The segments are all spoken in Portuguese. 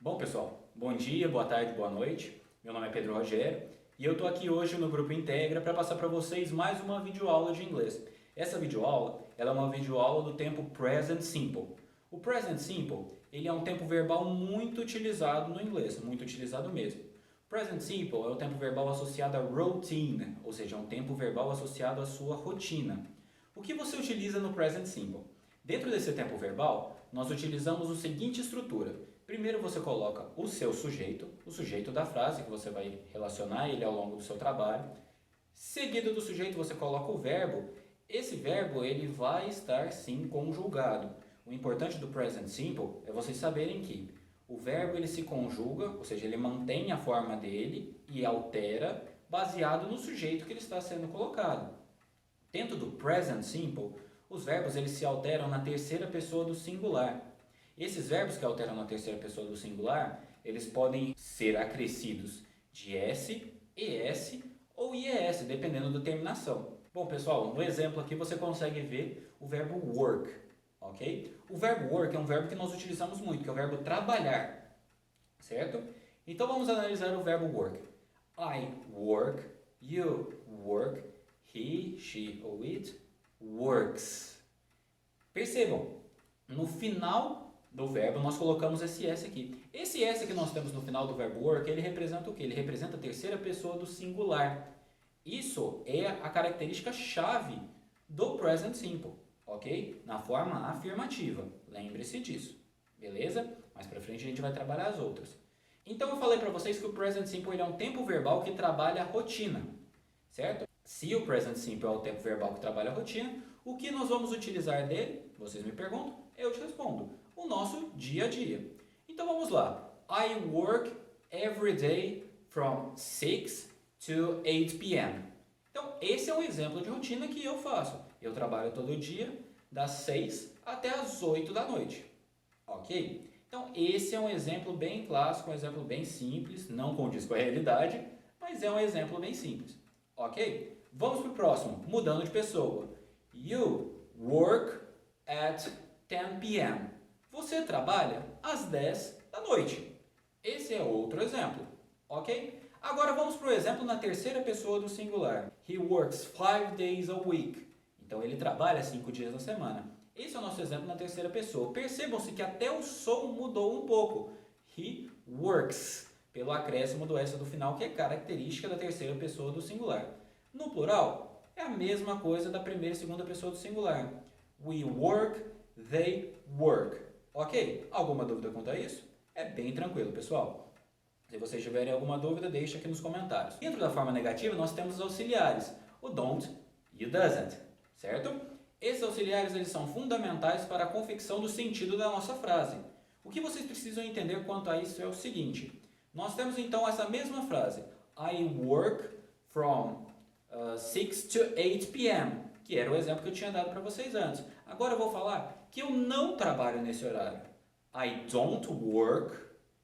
Bom, pessoal, bom dia, boa tarde, boa noite. Meu nome é Pedro Rogério e eu estou aqui hoje no Grupo Integra para passar para vocês mais uma videoaula de inglês. Essa videoaula ela é uma videoaula do tempo Present Simple. O Present Simple ele é um tempo verbal muito utilizado no inglês, muito utilizado mesmo. Present Simple é o tempo verbal associado a routine, ou seja, é um tempo verbal associado à sua rotina. O que você utiliza no Present Simple? Dentro desse tempo verbal, nós utilizamos a seguinte estrutura. Primeiro você coloca o seu sujeito, o sujeito da frase, que você vai relacionar ele ao longo do seu trabalho. Seguido do sujeito você coloca o verbo. Esse verbo ele vai estar sim conjugado. O importante do Present Simple é vocês saberem que o verbo ele se conjuga, ou seja, ele mantém a forma dele e altera baseado no sujeito que ele está sendo colocado. Dentro do Present Simple, os verbos eles se alteram na terceira pessoa do singular. Esses verbos que alteram na terceira pessoa do singular, eles podem ser acrescidos de S, ES ou IES, dependendo da terminação. Bom, pessoal, no exemplo aqui você consegue ver o verbo work, ok? O verbo work é um verbo que nós utilizamos muito, que é o verbo trabalhar, certo? Então vamos analisar o verbo work. I work, you work, he, she ou it works. Percebam, no final do verbo nós colocamos esse S aqui. Esse S que nós temos no final do verbo work, ele representa o quê? Ele representa a terceira pessoa do singular. Isso é a característica chave do Present Simple, ok? Na forma afirmativa. Lembre-se disso, beleza? Mais pra frente a gente vai trabalhar as outras. Então eu falei para vocês que o Present Simple ele é um tempo verbal que trabalha a rotina, certo? Se o Present Simple é o tempo verbal que trabalha a rotina, o que nós vamos utilizar dele? Vocês me perguntam, eu te respondo. O nosso dia a dia. Então vamos lá. I work every day from 6 to 8 p.m. Então esse é um exemplo de rotina que eu faço. Eu trabalho todo dia das 6 até as 8 da noite. Ok? Então esse é um exemplo bem clássico, um exemplo bem simples, não condiz com a realidade, mas é um exemplo bem simples. Ok? Vamos para o próximo, mudando de pessoa. You work at 10 p.m. Você trabalha às 10 da noite. Esse é outro exemplo, ok? Agora vamos para o exemplo na terceira pessoa do singular. He works 5 days a week. Então ele trabalha 5 dias na semana. Esse é o nosso exemplo na terceira pessoa. Percebam-se que até o som mudou um pouco. He works, pelo acréscimo do S do final, que é característica da terceira pessoa do singular. No plural, é a mesma coisa da primeira e segunda pessoa do singular. We work, they work. Ok? Alguma dúvida quanto a isso? É bem tranquilo, pessoal. Se vocês tiverem alguma dúvida, deixe aqui nos comentários. Dentro da forma negativa, nós temos os auxiliares. O don't e o doesn't, certo? Esses auxiliares eles são fundamentais para a confecção do sentido da nossa frase. O que vocês precisam entender quanto a isso é o seguinte. Nós temos então essa mesma frase. I work from 6 to 8 p.m., que era o exemplo que eu tinha dado para vocês antes. Agora eu vou falar que eu não trabalho nesse horário. I don't work.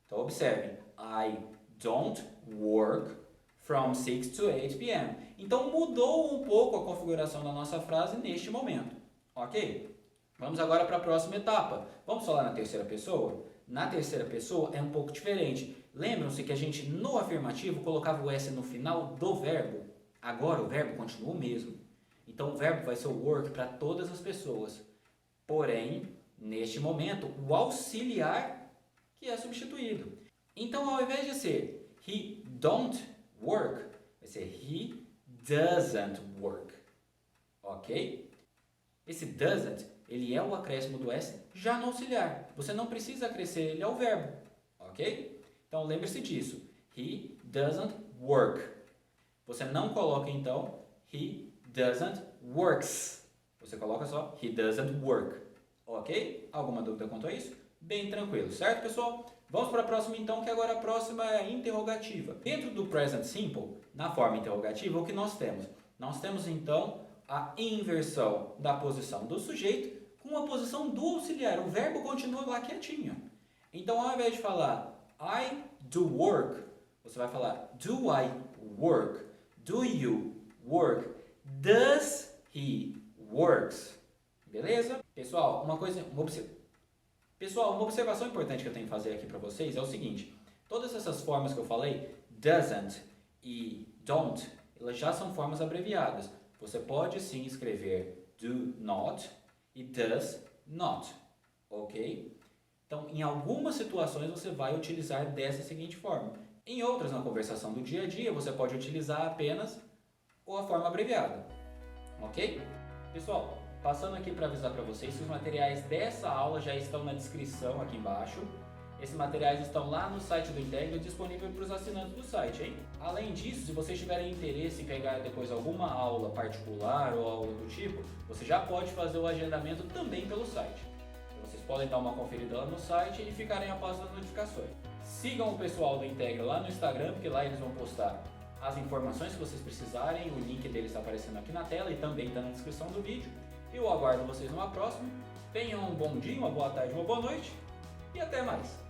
Então observe. I don't work from 6 to 8 p.m. Então mudou um pouco a configuração da nossa frase neste momento. Ok? Vamos agora para a próxima etapa. Vamos falar na terceira pessoa? Na terceira pessoa é um pouco diferente. Lembram-se que a gente no afirmativo colocava o S no final do verbo? Agora o verbo continua o mesmo. Então o verbo vai ser o work para todas as pessoas. Porém, neste momento, o auxiliar que é substituído. Então, ao invés de ser he don't work, vai ser he doesn't work. Ok? Esse doesn't, ele é o acréscimo do S já no auxiliar. Você não precisa acrescer ele ao verbo. Ok? Então, lembre-se disso. He doesn't work. Você não coloca, então, he doesn't works. Você coloca só he doesn't work. Ok? Alguma dúvida quanto a isso? Bem tranquilo, certo, pessoal? Vamos para a próxima, então, que agora a próxima é a interrogativa. Dentro do Present Simple, na forma interrogativa, o que nós temos? Nós temos, então, a inversão da posição do sujeito com a posição do auxiliar. O verbo continua lá quietinho. Então, ao invés de falar I do work, você vai falar do I work? Do you work? Does he works? Beleza? Pessoal, uma coisa, Pessoal, uma observação importante que eu tenho que fazer aqui para vocês é o seguinte. Todas essas formas que eu falei, doesn't e don't, elas já são formas abreviadas. Você pode sim escrever do not e does not, ok? Então, em algumas situações você vai utilizar dessa seguinte forma. Em outras, na conversação do dia a dia, você pode utilizar apenas a forma abreviada, ok? Pessoal, passando aqui para avisar para vocês que os materiais dessa aula já estão na descrição aqui embaixo. Esses materiais estão lá no site do Integra, disponível para os assinantes do site, hein? Além disso, se vocês tiverem interesse em pegar depois alguma aula particular ou algo do tipo, você já pode fazer o agendamento também pelo site. Então, vocês podem dar uma conferida lá no site e ficarem a par das notificações. Sigam o pessoal do Integra lá no Instagram, porque lá eles vão postar as informações que vocês precisarem, o link deles está aparecendo aqui na tela e também está na descrição do vídeo. Eu aguardo vocês numa próxima. Tenham um bom dia, uma boa tarde, uma boa noite e até mais!